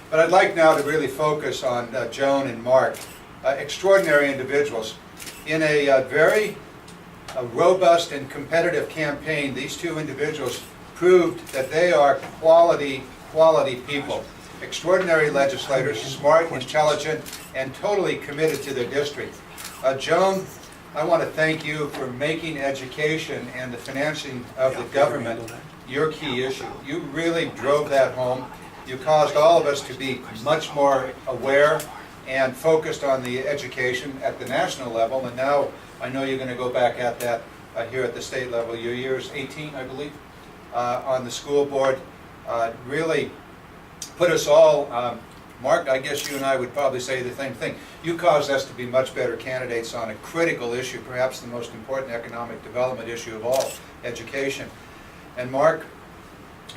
But I'd like now to really focus on Joan and Mark, extraordinary individuals. In a very robust and competitive campaign, these two individuals proved that they are quality people. Extraordinary legislators, smart, intelligent, and totally committed to their district. Joan, I want to thank you for making education and the financing of the government your key issue. You really drove that home. You caused all of us to be much more aware and focused on the education at the national level, and now I know you're going to go back at that here at the state level. Your year's 18, I believe, on the school board. Really put us all, Mark, I guess you and I would probably say the same thing. You caused us to be much better candidates on a critical issue, perhaps the most important economic development issue of all, education. And Mark,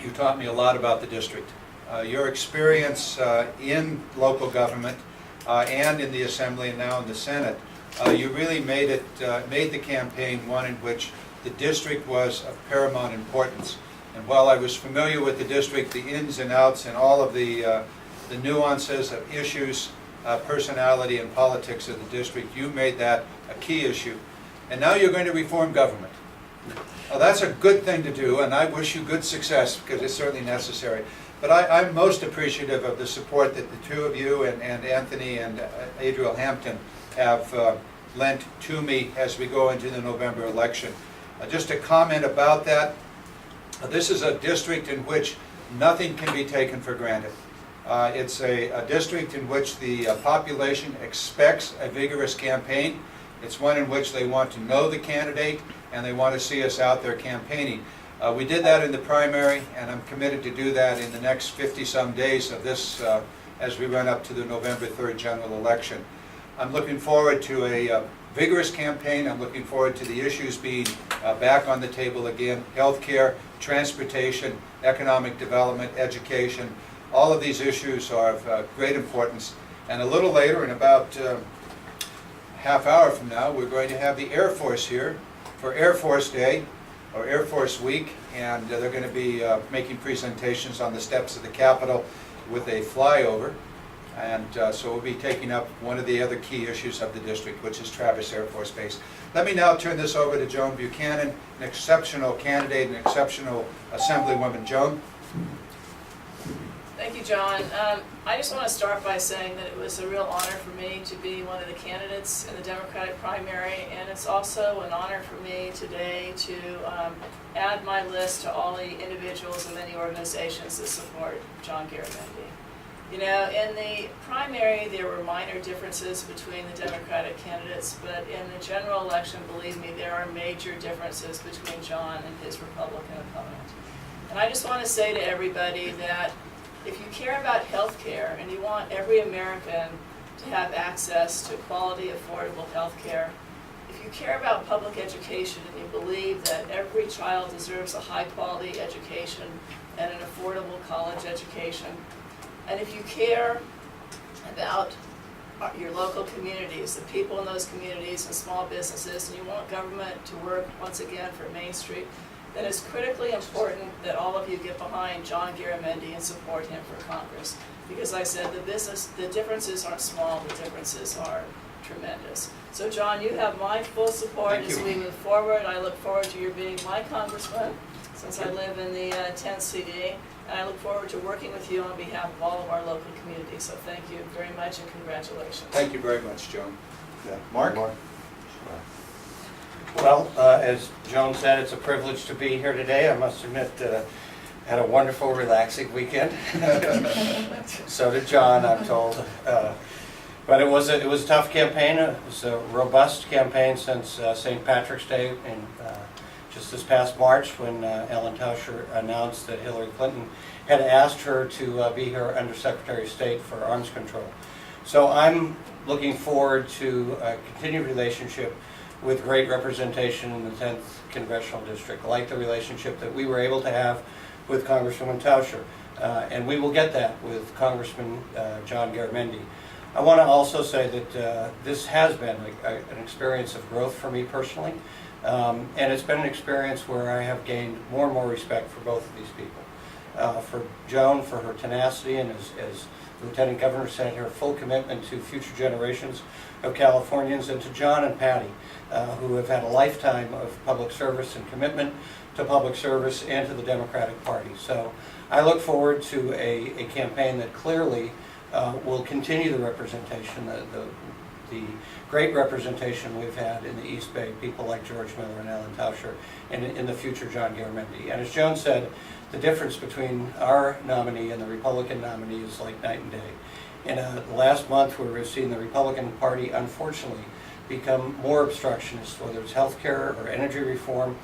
you taught me a lot about the district. Your experience in local government and in the Assembly and now in the Senate, you really made the campaign one in which the district was of paramount importance. And while I was familiar with the district, the ins and outs and all of the nuances of issues, personality and politics of the district, you made that a key issue. And now you're going to reform government. Well, that's a good thing to do, and I wish you good success because it's certainly necessary. But I'm most appreciative of the support that the two of you and Anthony and Adriel Hampton have lent to me as we go into the November election. Just a comment about that. This is a district in which nothing can be taken for granted. It's a district in which the population expects a vigorous campaign. It's one in which they want to know the candidate and they want to see us out there campaigning. We did that in the primary, and I'm committed to do that in the next 50-some days of this as we run up to the November 3rd general election. I'm looking forward to a vigorous campaign. I'm looking forward to the issues being back on the table again: healthcare, transportation, economic development, education. All of these issues are of great importance. And a little later, in about half hour from now, we're going to have the Air Force here for Air Force Day, or Air Force Week, and they're going to be making presentations on the steps of the Capitol with a flyover. And so we'll be taking up one of the other key issues of the district, which is Travis Air Force Base. Let me now turn this over to Joan Buchanan, an exceptional candidate, an exceptional Assemblywoman. Joan? Thank you, John. I just want to start by saying that it was a real honor for me to be one of the candidates in the Democratic primary, and it's also an honor for me today to add my list to all the individuals and many organizations that support John Garamendi. You know, in the primary there were minor differences between the Democratic candidates, but in the general election, believe me, there are major differences between John and his Republican opponent. And I just want to say to everybody that if you care about health care and you want every American to have access to quality, affordable health care, if you care about public education and you believe that every child deserves a high-quality education and an affordable college education, and if you care about your local communities, the people in those communities and small businesses, and you want government to work once again for Main Street, then it's critically important that all of you get behind John Garamendi and support him for Congress. Because I said the differences aren't small, the differences are tremendous. So John, you have my full support as we move forward. I look forward to your being my congressman since I live in the 10th CD. And I look forward to working with you on behalf of all of our local communities. So thank you very much and congratulations. Thank you very much, Joan. Mark? Well, as Joan said, it's a privilege to be here today. I must admit, had a wonderful, relaxing weekend. So did John, I'm told. But it was a tough campaign. It was a robust campaign since St. Patrick's Day in just this past March, when Ellen Tauscher announced that Hillary Clinton had asked her to be her Undersecretary of State for Arms Control. So I'm looking forward to a continued relationship with great representation in the 10th Congressional District, like the relationship that we were able to have with Congresswoman Tauscher. And we will get that with Congressman John Garamendi. I want to also say that this has been an experience of growth for me personally, and it's been an experience where I have gained more and more respect for both of these people. For Joan, for her tenacity, and as The Lieutenant Governor said her full commitment to future generations of Californians, and to John and Patty, who have had a lifetime of public service and commitment to public service and to the Democratic Party. So I look forward to a campaign that clearly will continue the representation, the great representation we've had in the East Bay, people like George Miller and Alan Tauscher, and in the future John Garamendi. And as Joan said, the difference between our nominee and the Republican nominee is like night and day. In the last month, where we've seen the Republican Party, unfortunately, become more obstructionist, whether it's health care or energy reform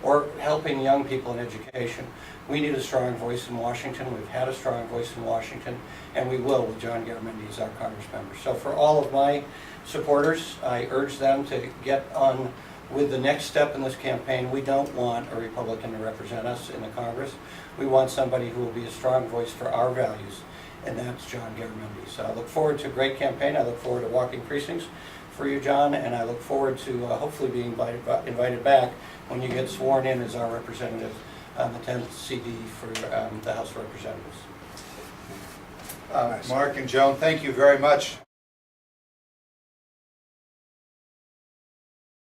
or helping young people in education. We need a strong voice in Washington. We've had a strong voice in Washington, and we will with John Garamendi as our Congress member. So for all of my supporters, I urge them to get on with the next step in this campaign. We don't want a Republican to represent us in the Congress. We want somebody who will be a strong voice for our values, and that's John Garamendi. So I look forward to a great campaign. I look forward to walking precincts for you, John, and I look forward to hopefully being invited back when you get sworn in as our representative on the 10th CD for the House of Representatives. Mark and Joan, thank you very much.